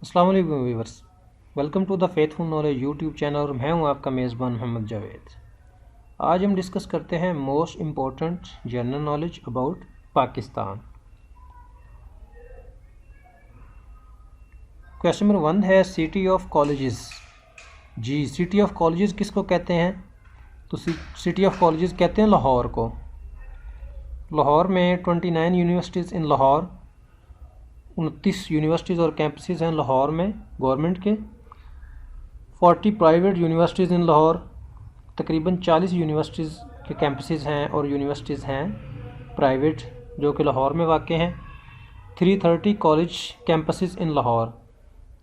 السلام علیکم viewers, welcome to the faithful knowledge YouTube channel اور میں ہوں آپ کا میزبان محمد جاوید۔ آج ہم ڈسکس کرتے ہیں most important general knowledge about Pakistan. Question number 1 ہے سٹی آف کالجز۔ جی، سٹی آف کالجز کس کو کہتے ہیں؟ تو سٹی آف کالجز کہتے ہیں لاہور کو۔ لاہور میں 29 یونیورسٹیز ان لاہور، 29 یونیورسٹیز اور کیمپسز ہیں لاہور میں گورنمنٹ کے، 40 پرائیویٹ یونیورسٹیز ان لاہور، تقریباً 40 یونیورسٹیز کے کیمپسز ہیں اور یونیورسٹیز ہیں پرائیویٹ جو کہ لاہور میں واقع ہیں، 330 college campuses in Lahore,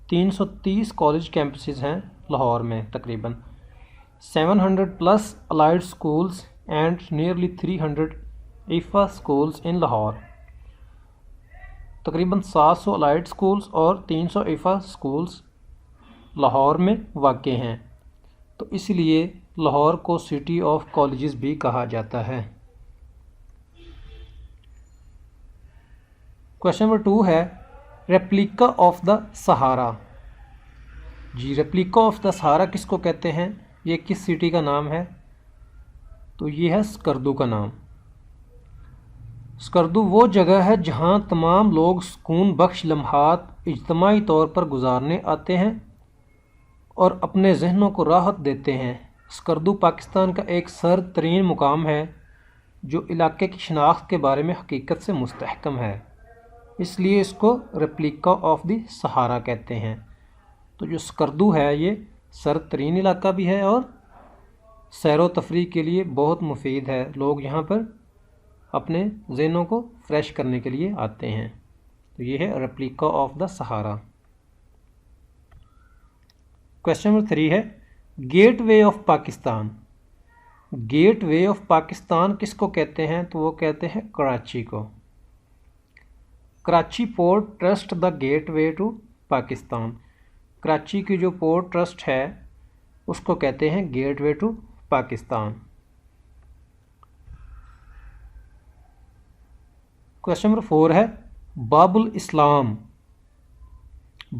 330 college campuses ہیں لاہور میں تقریباً، 700 plus allied schools and nearly 300 EFA schools in Lahore, تقریباً 700 الائڈ اسکولز اور 300 ایفا اسکولز لاہور میں واقع ہیں، تو اس لیے لاہور کو سٹی آف کالجز بھی کہا جاتا ہے۔ کویسچن نمبر 2 ہے ریپلیکا آف دا سہارا۔ جی، ریپلیکا آف دا سہارا کس کو کہتے ہیں؟ یہ کس سٹی کا نام ہے؟ تو یہ ہے سکردو کا نام۔ سکردو وہ جگہ ہے جہاں تمام لوگ سکون بخش لمحات اجتماعی طور پر گزارنے آتے ہیں اور اپنے ذہنوں کو راحت دیتے ہیں۔ سکردو پاکستان کا ایک سرد ترین مقام ہے جو علاقے کی شناخت کے بارے میں حقیقت سے مستحکم ہے، اس لیے اس کو ریپلیکا آف دی سہارا کہتے ہیں۔ تو جو سکردو ہے یہ سرد ترین علاقہ بھی ہے اور سیر و تفریح کے لیے بہت مفید ہے، لوگ یہاں پر اپنے ذہنوں کو فریش کرنے کے لیے آتے ہیں، تو یہ ہے ریپلیکا آف دا سہارا۔ کویسچن نمبر 3 ہے gateway of Pakistan. Gateway of Pakistan کس کو کہتے ہیں؟ تو وہ کہتے ہیں کراچی کو۔ Karachi port trust the gateway to Pakistan. Karachi کی جو پورٹ ٹرسٹ ہے اس کو کہتے ہیں gateway to Pakistan. Question number 4 ہے باب الاسلام۔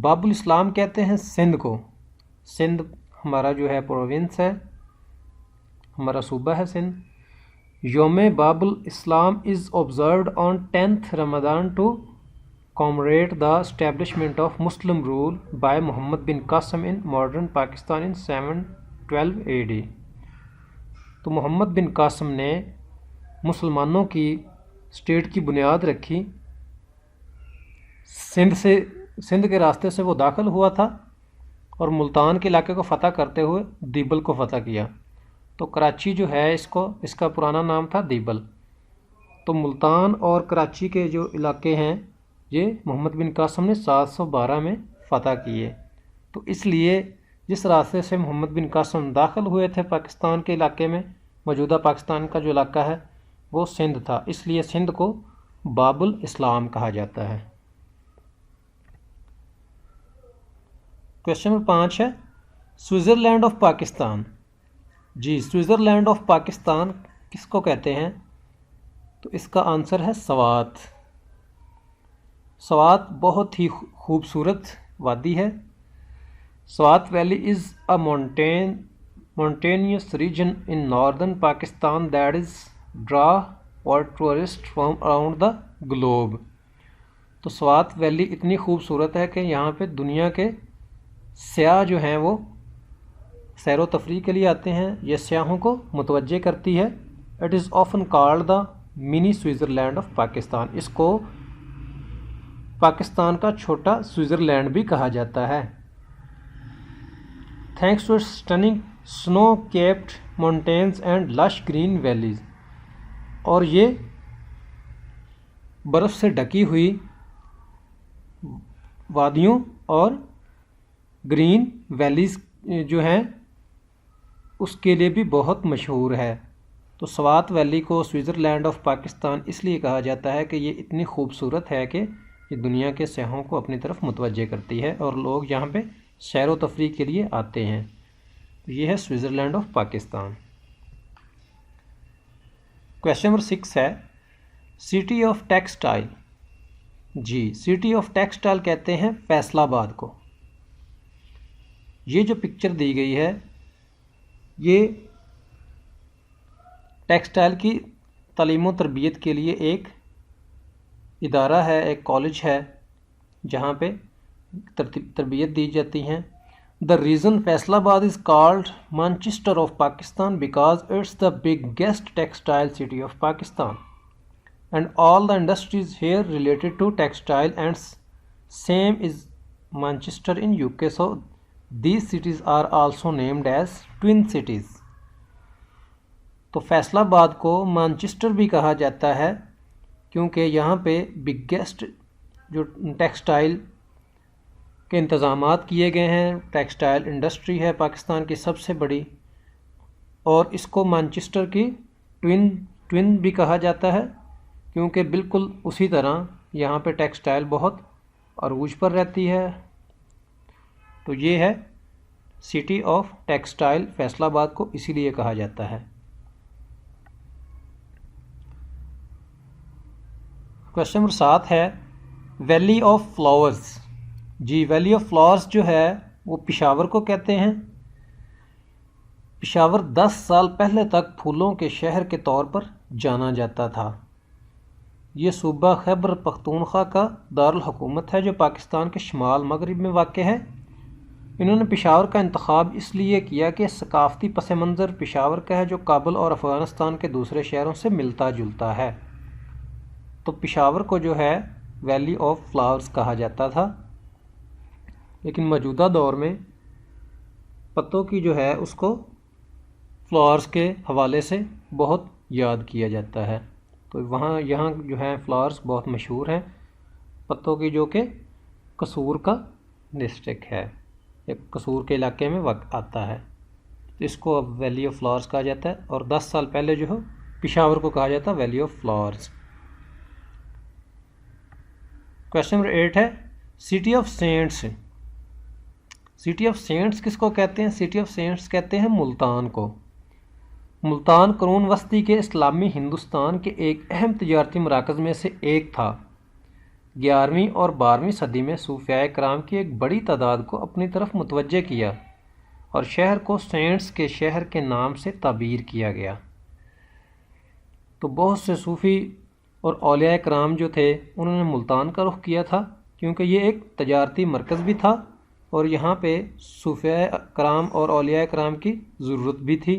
باب الاسلام کہتے ہیں سندھ کو۔ سندھ ہمارا جو ہے پروونس ہے، ہمارا صوبہ ہے سندھ۔ یوم Bab ul-Islam is observed on 10th Ramzan to commemorate the establishment of Muslim rule by Muhammad bin Qasim in modern Pakistan in 712 AD۔ تو محمد بن قاسم نے مسلمانوں کی اسٹیٹ کی بنیاد رکھی، سندھ کے راستے سے وہ داخل ہوا تھا اور ملتان کے علاقے کو فتح کرتے ہوئے دیبل کو فتح کیا۔ تو کراچی جو ہے اس کا پرانا نام تھا دیبل۔ تو ملتان اور کراچی کے جو علاقے ہیں یہ محمد بن قاسم نے 712 میں فتح کیے، تو اس لیے جس راستے سے محمد بن قاسم داخل ہوئے تھے پاکستان کے علاقے میں، موجودہ پاکستان کا جو علاقہ ہے وہ سندھ تھا، اس لیے سندھ کو باب الاسلام کہا جاتا ہے۔ کویسچن نمبر 5 ہے سوئٹزرلینڈ آف پاکستان۔ جی، سوئٹزرلینڈ آف پاکستان کس کو کہتے ہیں؟ تو اس کا آنسر ہے سوات۔ سوات بہت ہی خوبصورت وادی ہے۔ Swat valley is a mountainous region in northern Pakistan that is draw for tourists from around the globe۔ تو سوات ویلی اتنی خوبصورت ہے کہ یہاں پہ دنیا کے سیاح جو ہیں وہ سیر و تفریح کے لیے آتے ہیں، یہ سیاحوں کو متوجہ کرتی ہے۔ It is often called the mini Switzerland of Pakistan. اس کو پاکستان کا چھوٹا سوئٹزرلینڈ بھی کہا جاتا ہے۔ Thanks to stunning snow capped mountains and lush green valleys۔ اور یہ برف سے ڈھکی ہوئی وادیوں اور گرین ویلیز جو ہیں اس کے لیے بھی بہت مشہور ہے۔ تو سوات ویلی کو سوئٹزرلینڈ آف پاکستان اس لیے کہا جاتا ہے کہ یہ اتنی خوبصورت ہے کہ یہ دنیا کے سیاحوں کو اپنی طرف متوجہ کرتی ہے اور لوگ یہاں پہ سیر و تفریح کے لیے آتے ہیں۔ تو یہ ہے Switzerland of Pakistan. Question number 6 ہے سٹی آف ٹیکسٹائل۔ جی، سٹی آف ٹیکسٹائل کہتے ہیں فیصل آباد کو۔ یہ جو پکچر دی گئی ہے یہ ٹیکسٹائل کی تعلیم و تربیت کے لیے ایک ادارہ ہے، ایک کالج ہے جہاں پہ تربیت دی جاتی ہیں۔ The reason Faisalabad is called Manchester of Pakistan because it's the biggest textile city of Pakistan and all the industries here related to textile and same is Manchester in UK, so these cities are also named as twin cities۔ تو فیصل آباد کو Manchester بھی کہا جاتا ہے کیونکہ یہاں پہ بگیسٹ جو ٹیکسٹائل کے انتظامات کیے گئے ہیں، ٹیکسٹائل انڈسٹری ہے پاکستان کی سب سے بڑی، اور اس کو مانچسٹر کی ٹوین بھی کہا جاتا ہے کیونکہ بالکل اسی طرح یہاں پہ ٹیکسٹائل بہت عروج پر رہتی ہے۔ تو یہ ہے سٹی آف ٹیکسٹائل، فیصل آباد کو اسی لیے کہا جاتا ہے۔ کویشچن نمبر 7 ہے ویلی آف فلاورز۔ جی ویلی آف فلاورز جو ہے وہ پشاور کو کہتے ہیں۔ پشاور 10 سال پہلے تک پھولوں کے شہر کے طور پر جانا جاتا تھا۔ یہ صوبہ خیبر پختونخوا کا دارالحکومت ہے جو پاکستان کے شمال مغرب میں واقع ہے۔ انہوں نے پشاور کا انتخاب اس لیے کیا کہ ثقافتی پس منظر پشاور کا ہے جو کابل اور افغانستان کے دوسرے شہروں سے ملتا جلتا ہے۔ تو پشاور کو جو ہے ویلی آف فلاورز کہا جاتا تھا، لیکن موجودہ دور میں پتوں کی جو ہے اس کو فلاورز کے حوالے سے بہت یاد کیا جاتا ہے۔ تو یہاں جو ہے فلاورز بہت مشہور ہیں پتوں کی، جو کہ قصور کا ڈسٹرکٹ ہے، ایک قصور کے علاقے میں آتا ہے۔ تو اس کو اب ویلی آف فلاورز کہا جاتا ہے، اور 10 سال پہلے جو ہے پشاور کو کہا جاتا ہے valley of flowers. Question number 8 ہے city of saints. City of saints کس کو کہتے ہیں؟ سٹی آف سینٹس کہتے ہیں ملتان کو۔ ملتان قرون وسطی کے اسلامی ہندوستان کے ایک اہم تجارتی مراکز میں سے ایک تھا۔ 11ویں اور 12ویں صدی میں صوفیاء کرام کی ایک بڑی تعداد کو اپنی طرف متوجہ کیا اور شہر کو سینٹس کے شہر کے نام سے تعبیر کیا گیا۔ تو بہت سے صوفی اور اولیاء کرام جو تھے انہوں نے ملتان کا رخ کیا تھا کیونکہ یہ ایک تجارتی مرکز بھی تھا اور یہاں پہ صوفیاء کرام اور اولیاء کرام کی ضرورت بھی تھی۔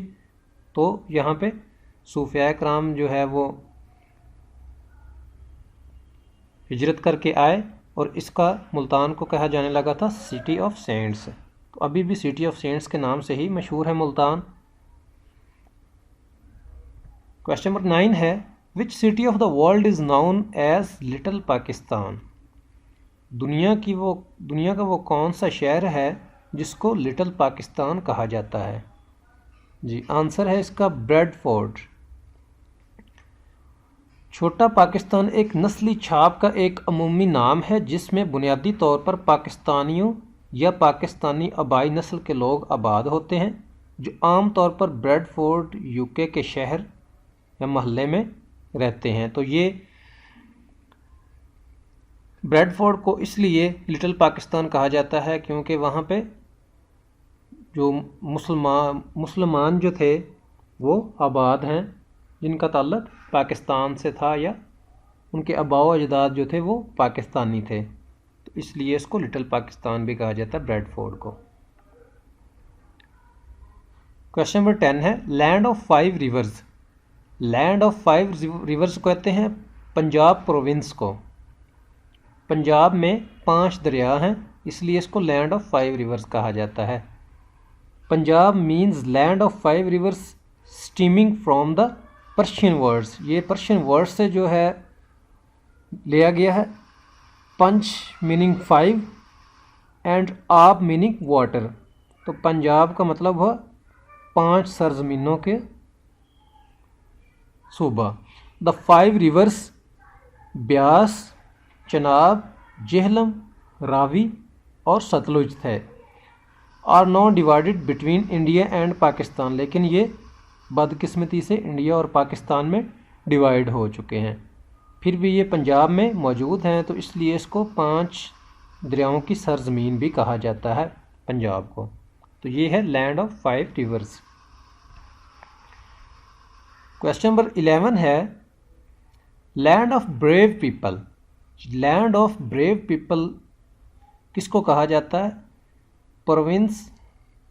تو یہاں پہ صوفیاء کرام جو ہے وہ ہجرت کر کے آئے اور اس کا ملتان کو کہا جانے لگا تھا سٹی آف سینٹس۔ تو ابھی بھی سٹی آف سینٹس کے نام سے ہی مشہور ہے ملتان۔ کویشچن نمبر 9 ہے which city of the world is known as little Pakistan. دنیا کا وہ کون سا شہر ہے جس کو لٹل پاکستان کہا جاتا ہے؟ جی آنسر ہے اس کا بریڈ فورڈ۔ چھوٹا پاکستان ایک نسلی چھاپ کا ایک عمومی نام ہے جس میں بنیادی طور پر پاکستانیوں یا پاکستانی آبائی نسل کے لوگ آباد ہوتے ہیں جو عام طور پر بریڈ فورڈ UK کے شہر یا محلے میں رہتے ہیں۔ تو یہ بریڈ فورڈ کو اس لیے لٹل پاکستان کہا جاتا ہے کیونکہ وہاں پہ جو مسلمان جو تھے وہ آباد ہیں جن کا تعلق پاکستان سے تھا یا ان کے آباء و اجداد جو تھے وہ پاکستانی تھے، تو اس لیے اس کو لٹل پاکستان بھی کہا جاتا ہے بریڈ فورڈ کو۔ کویشچن نمبر 10 ہے land of 5 rivers. Land of 5 rivers کہتے ہیں پنجاب پروونس کو۔ پنجاب میں 5 دریا ہیں اس لیے اس کو لینڈ آف 5 ریورز کہا جاتا ہے۔ Punjab means land of 5 rivers stemming from the Persian words. یہ پرشین ورڈ سے جو ہے لیا گیا ہے۔ Panj meaning 5 and aab meaning water. تو پنجاب کا مطلب ہوا 5 سرزمینوں کے صوبہ۔ دا 5 ریورز بیاس، چناب، جہلم، راوی اور ستلج تھے۔ Are now divided between India and Pakistan, لیکن یہ بدقسمتی سے انڈیا اور پاکستان میں ڈیوائیڈ ہو چکے ہیں۔ پھر بھی یہ پنجاب میں موجود ہیں تو اس لیے اس کو 5 دریاؤں کی سرزمین بھی کہا جاتا ہے پنجاب کو۔ تو یہ ہے land of 5 rivers. Question number 11 ہے land of brave people. Land of brave people کس کو کہا جاتا ہے؟ پروونس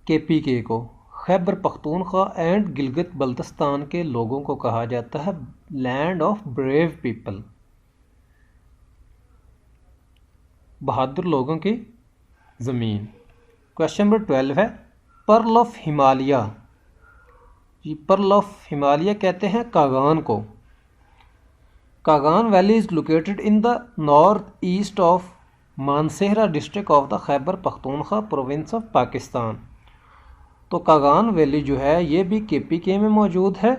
KPK کو، خیبر پختونخوا اینڈ گلگت بلتستان کے لوگوں کو کہا جاتا ہے لینڈ آف بریو پیپل، بہادر لوگوں کی زمین۔ کویسچن نمبر 12 ہے پرل آف ہمالیہ۔ یہ پرل آف ہمالیہ کہتے ہیں کاغان کو۔ Kaghan valley is located in the north east of Mansehra district of the Khyber Pakhtunkhwa province of Pakistan. تو کاغان ویلی جو ہے یہ بھی KPK میں موجود ہے،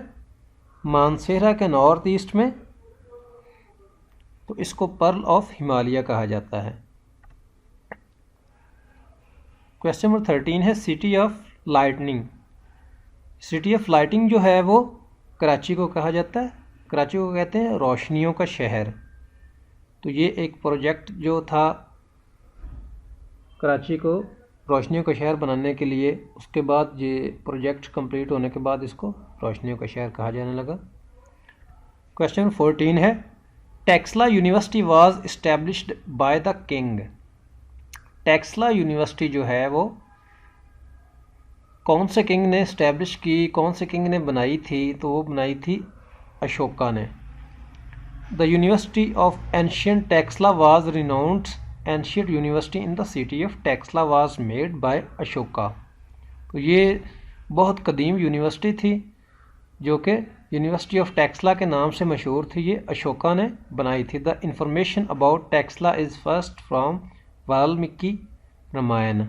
مانسہرہ کے نارتھ ایسٹ میں، تو اس کو پرل آف ہمالیہ کہا جاتا ہے۔ کویسچن نمبر 13 ہے city of Lightning. City of lighting جو ہے وہ کراچی کو کہا جاتا ہے، کراچی کو کہتے ہیں روشنیوں کا شہر۔ تو یہ ایک پروجیکٹ جو تھا کراچی کو روشنیوں کا شہر بنانے کے لیے، اس کے بعد یہ پروجیکٹ کمپلیٹ ہونے کے بعد اس کو روشنیوں کا شہر کہا جانے لگا۔ کویسچن نمبر 14 ہے Taxila university was established by the king. Taxila university جو ہے وہ کون سے کنگ نے اسٹیبلش کی، کون سے کنگ نے بنائی تھی؟ تو وہ بنائی تھی اشوکا نے۔ The university of ancient Taxila was renowned ancient university in the city of Taxila was made by Ashoka. تو یہ بہت قدیم یونیورسٹی تھی جو کہ یونیورسٹی آف ٹیکسلا کے نام سے مشہور تھی، یہ اشوکا نے بنائی تھی۔ The information about Taxila is first from Valmiki Ramayan.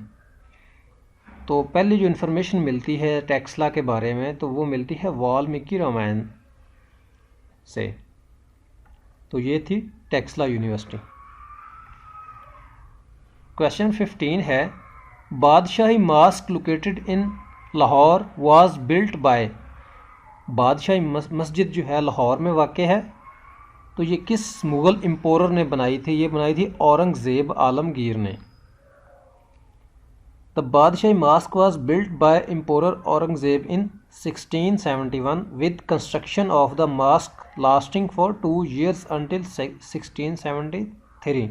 تو پہلی جو انفارمیشن ملتی ہے ٹیکسلا کے بارے میں تو وہ ملتی ہے والمیکی رامائن سے۔ تو یہ تھی ٹیکسلا یونیورسٹی۔ کویسچن 15 ہے Badshahi mosque located in Lahore was built by. Badshahi Masjid جو ہے لاہور میں واقع ہے، تو یہ کس مغل امپورر نے بنائی تھی؟ یہ بنائی تھی اورنگزیب عالمگیر نے۔ The Badshahi mosque was built by emperor Aurangzeb in 1671 with construction of the mosque lasting for 2 years until 1673۔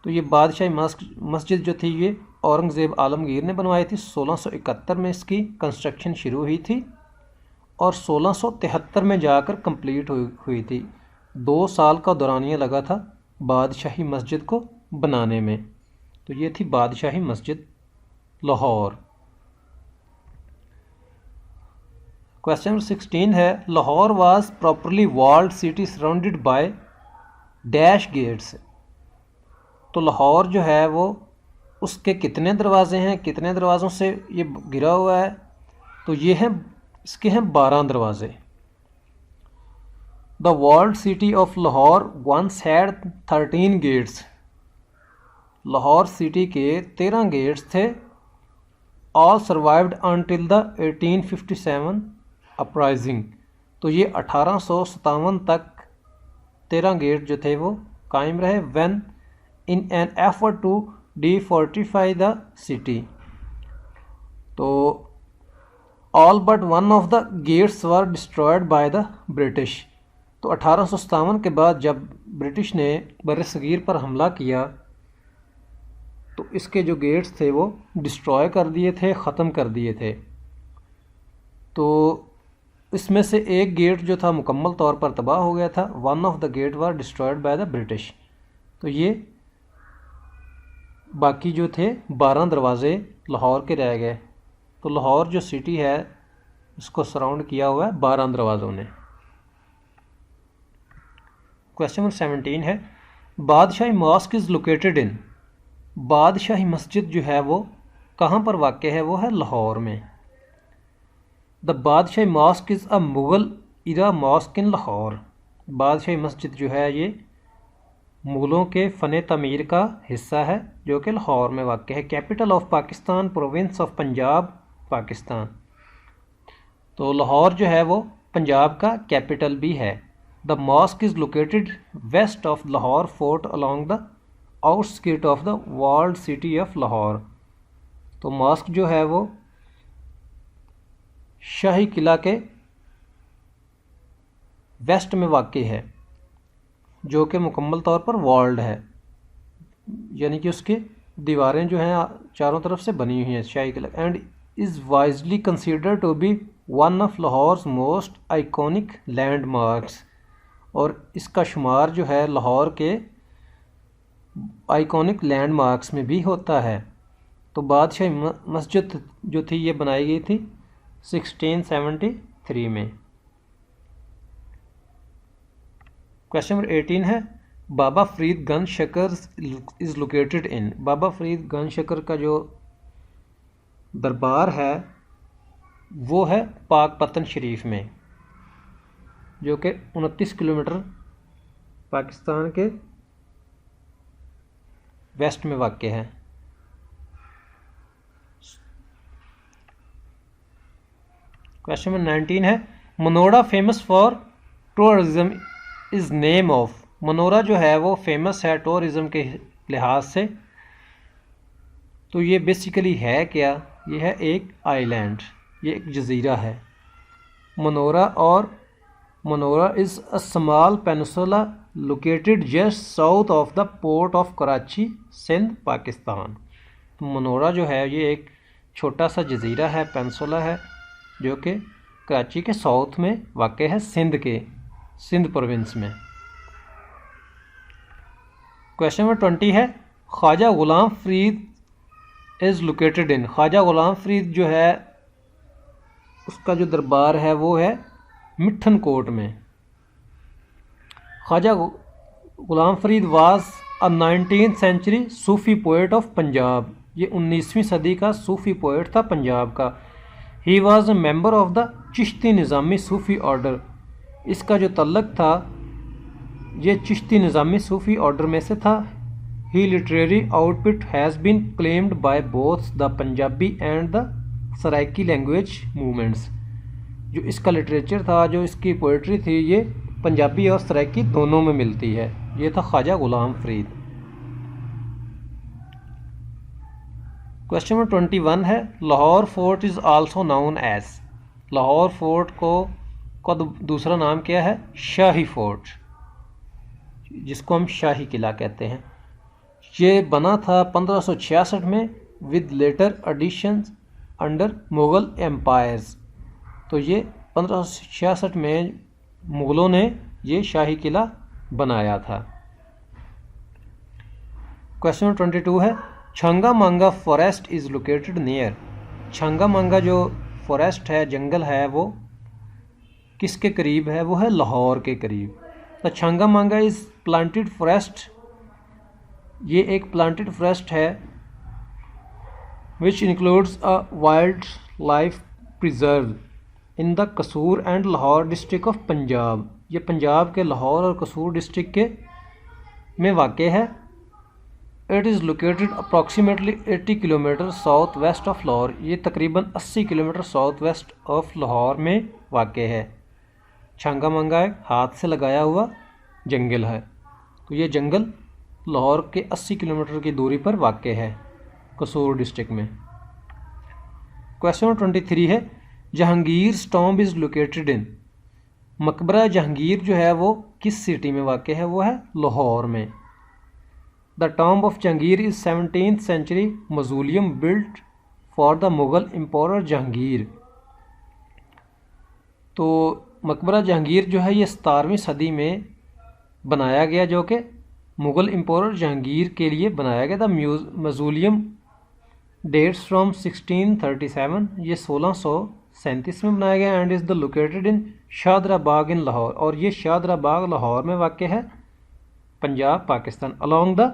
تو یہ بادشاہی مسجد جو تھی یہ اورنگزیب عالمگیر نے بنوائی تھی۔ 1671 میں اس کی کنسٹرکشن شروع ہوئی تھی اور 1673 میں جا کر کمپلیٹ ہوئی تھی۔ 2 سال کا دورانیہ لگا تھا بادشاہی مسجد کو بنانے میں۔ تو یہ تھی بادشاہی مسجد لاہور۔ کویسچن نمبر 16 ہے Lahore was properly walled city surrounded by dash gates. تو لاہور جو ہے وہ اس کے کتنے دروازے ہیں، کتنے دروازوں سے یہ گھرا ہوا ہے؟ تو یہ ہیں اس کے ہیں 12 دروازے۔ The walled city of Lahore once had 13 gates. Lahore city کے 13 گیٹس تھے۔ All survived until the 1857 uprising. تو یہ 1857 تک 13 گیٹ جو تھے وہ قائم رہے۔ When in an effort to defortify the city۔ تو all but one of the gates were destroyed by the British۔ تو 1857 کے بعد جب برٹش نے بر صغیر پر حملہ کیا تو اس کے جو گیٹس تھے وہ ڈسٹروائے کر دیے تھے، ختم کر دیے تھے۔ تو اس میں سے ایک گیٹ جو تھا مکمل طور پر تباہ ہو گیا تھا۔ one of the gate were destroyed by the British۔ تو یہ باقی جو تھے 12 دروازے لاہور کے رہ گئے۔ تو لاہور جو سٹی ہے اس کو سراؤنڈ کیا ہوا ہے 12 دروازوں نے۔ کویسچن نمبر 17 ہے Badshahi mask is located in. بادشاہی مسجد جو ہے وہ کہاں پر واقع ہے؟ وہ ہے لاہور میں۔ دا بادشاہی ماسک از اے مغل ایرا ماسک ان لاہور۔ بادشاہی مسجد جو ہے یہ مغلوں کے فن تعمیر کا حصہ ہے جو کہ لاہور میں واقع ہے۔ Capital of Pakistan province of Punjab Pakistan. تو لاہور جو ہے وہ پنجاب کا کیپٹل بھی ہے۔ The mosque is located west of Lahore fort along the outskirt of the walled city of Lahore. تو ماسک جو ہے وہ شاہی قلعہ کے ویسٹ میں واقع ہے، جو کہ مکمل طور پر والڈ ہے، یعنی کہ اس کی دیواریں جو ہیں چاروں طرف سے بنی ہوئی ہیں Shahi Qila, and is wisely considered to be one of لاہور's موسٹ آئیکونک لینڈ مارکس، اور اس کا شمار جو ہے لاہور کے آئیکونک لینڈ مارکس میں بھی ہوتا ہے۔ تو بادشاہی مسجد جو تھی یہ بنائی گئی تھی 1673 میں۔ کویشچن نمبر 18 ہے بابا فرید گنج شکر از لوکیٹڈ ان، بابا فرید گنج شکر کا جو دربار ہے وہ ہے پاک پتن شریف میں، جو کہ 29 کلومیٹر پاکستان کے ویسٹ میں واقع ہے۔ کویشچن نمبر 19 ہے Manora famous for tourism is name of, Manora جو ہے وہ فیمس ہے ٹورزم کے لحاظ سے، تو یہ بیسیکلی ہے کیا؟ یہ ہے ایک آئی لینڈ، یہ ایک جزیرہ ہے منورا، اور Manora is a small peninsula located just south of the port of Karachi Sindh Pakistan. Manora جو ہے یہ ایک چھوٹا سا جزیرہ ہے، پینسولا ہے، جو کہ کراچی کے ساؤتھ میں واقع ہے، سندھ پروونس میں۔ کویشچن نمبر 20 ہے خواجہ Ghulam Farid is located in, خواجہ غلام فرید جو ہے اس کا جو دربار ہے وہ ہے مٹھن کوٹ میں۔ Khwaja Ghulam Farid was a 19th century Sufi poet of Punjab, یہ 19ویں صدی کا صوفی پوئٹ تھا پنجاب کا۔ He was a member of the Chishti Nizami Sufi order, اس کا جو تعلق تھا یہ چشتی نظامی صوفی آرڈر میں سے تھا۔ He literary output has been claimed by both the Punjabi and the Saraiki language movements, جو اس کا لٹریچر تھا، جو اس کی پوئٹری تھی، یہ پنجابی اور سرائکی دونوں میں ملتی ہے۔ یہ تھا خواجہ غلام فرید۔ کویشچن نمبر 21 ہے Lahore fort is also known as, Lahore fort کا دوسرا نام کیا ہے؟ شاہی فورٹ، جس کو ہم شاہی قلعہ کہتے ہیں۔ یہ بنا تھا 1566 میں with later additions under Mughal empires, تو یہ 1566 میں مغلوں نے یہ شاہی قلعہ بنایا تھا۔ کویشچن نمبر 22 ہے چھنگا مانگا فوریسٹ از لوکیٹڈ نیئر، چھنگا مانگا جو فوریسٹ ہے، جنگل ہے، وہ کس کے قریب ہے؟ وہ ہے لاہور کے قریب۔ دا چھنگا مانگا از پلانٹڈ فوریسٹ، یہ ایک پلانٹڈ فوریسٹ ہے which includes a wildlife preserve in the Kasur and Lahore district of Punjab, یہ پنجاب کے لاہور اور قصور ڈسٹرکٹ کے میں واقع ہے۔ It is located approximately 80 kilometre south waste of Lahore, یہ تقریباً 80 kilometre south waste of Lahore میں واقع ہے۔ چھنگا منگا ایک ہاتھ سے لگایا ہوا جنگل ہے، تو یہ جنگل لاہور کے 80 کلومیٹر کی دوری پر واقع ہے قصور ڈسٹرکٹ میں۔ کویشچن نمبر 23 ہے جہانگیر's tomb از لوکیٹڈ ان، مقبرہ جہانگیر جو ہے وہ کس سٹی میں واقع ہے؟ وہ ہے لاہور میں۔ The tomb of Jahangir is 17th century mausoleum built for the Mughal emperor Jahangir, تو مقبرہ جہانگیر جو ہے یہ 17ویں صدی میں بنایا گیا، جو کہ مغل امپورر جہانگیر کے لیے بنایا گیا تھا۔ موزولیم ڈیٹس فرام 1637، یہ 1637 میں بنایا گیا، and is the located in Shahdara باغ ان لاہور، اور یہ شاہدرہ باغ لاہور میں واقع ہے، Punjab Pakistan, along the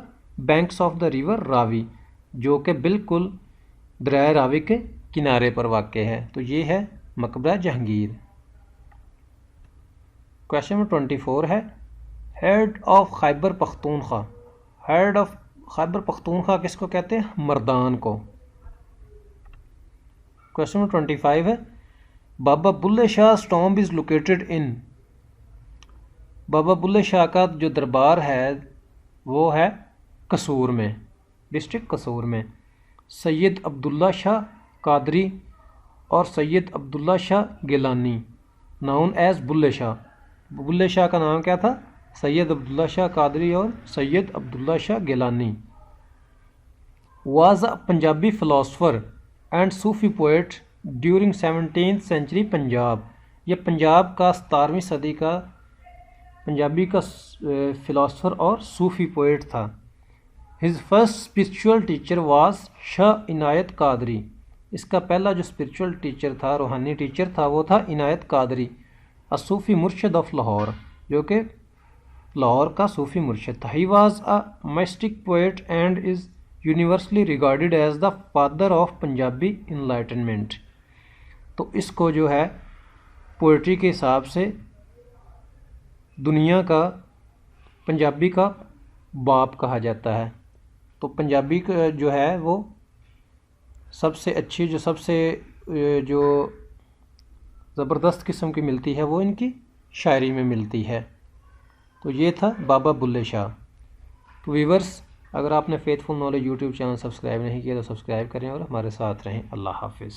banks of the river Ravi, جو کہ بالکل دریائے راوی کے کنارے پر واقع ہے۔ تو یہ ہے مقبرہ جہانگیر۔ کویشچن نمبر 24 ہے head of Khyber Pakhtunkhwa, head of Khyber Pakhtunkhwa کس کو کہتے ہیں؟ مردان کو۔ کویشچن نمبر 25 ہے بابا Bulleh Shah tomb is located in, بابا بلے شاہ کا جو دربار ہے وہ ہے قصور میں، ڈسٹرکٹ قصور میں۔ سید عبداللہ شاہ قادری اور سید عبداللہ شاہ گیلانی ناؤن ایز بلے شاہ. بلے شاہ کا نام کیا تھا؟ سید عبداللہ شاہ قادری اور Syed Abdullah Shah Gilani. Was a Punjabi philosopher and Sufi poet during 17th century Punjab. یہ پنجاب کا 17ویں صدی کا پنجابی کا فلاسفر اور صوفی پوئٹ تھا. His first spiritual teacher was Shah Inayat Qadri. اس کا پہلا جو اسپرچول ٹیچر تھا، روحانی ٹیچر تھا، وہ تھا عنایت قادری، صوفی مرشد آف لاہور، جو کہ لاہور کا صوفی مرشد تھا. ہی was a mystic poet and is universally regarded as the father of Punjabi enlightenment. تو اس کو جو ہے پوئٹری کے حساب سے دنیا کا پنجابی کا باپ کہا جاتا ہے. تو پنجابی کا جو ہے وہ سب سے اچھی جو زبردست قسم کی ملتی ہے وہ ان کی شاعری میں ملتی ہے. تو یہ تھا بابا بلے شاہ. تو ویورز، اگر آپ نے faith full knowledge YouTube channel subscribe نہیں کیا تو سبسکرائب کریں اور ہمارے ساتھ رہیں. اللہ حافظ.